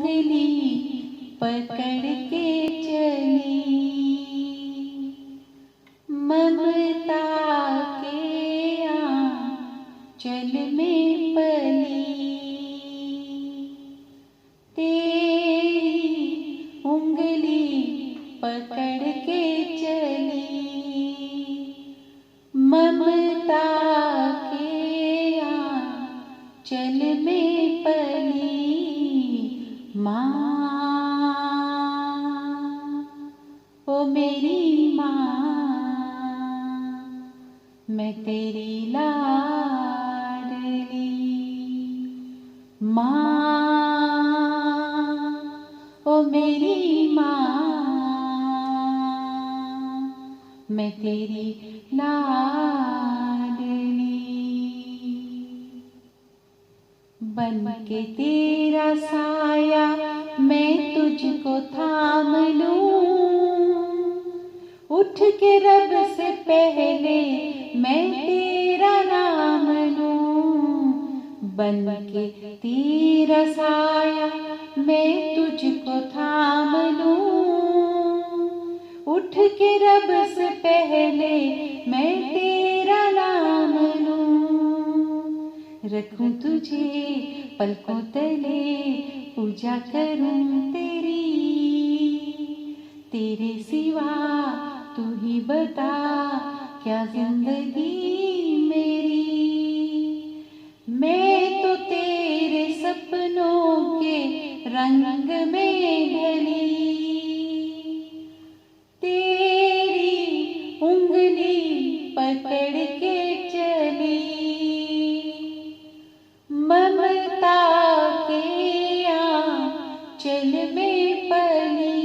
उंगली पकड़ के चली, ममता के आंचल में पली। तेरी उंगली पकड़ के चली, ममता के आंचल में पली। माँ, ओ मेरी माँ, मैं तेरी लाडली। माँ, ओ मेरी माँ, मैं तेरी लाडली। बन के तेरा साया मैं तुझको थाम लूं, उठ के रब से पहले मैं तेरा नाम लूं। बन के तेरा साया मैं तुझको थाम लूं, उठ के रब से पहले मैं तेरा नाम लूं। रखूं तुझे पलकों तले, पूजा करूं तेरी, तेरे सिवा तू ही बता क्या जिंदगी मेरी। मैं तो तेरे सपनों के रंग में ढली, तेरी उंगली पकड़ के चली, ममता के आंचल में पली।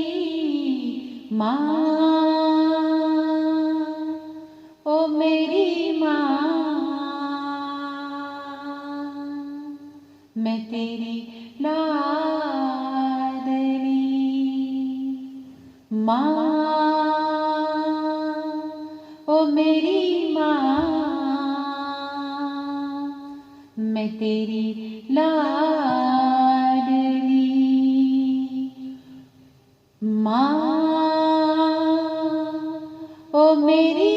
माँ, ओ मेरी माँ, मैं तेरी लाडली। माँ, ओ मेरी माँ, मैं तेरी लाडली। माँ, ओ मेरी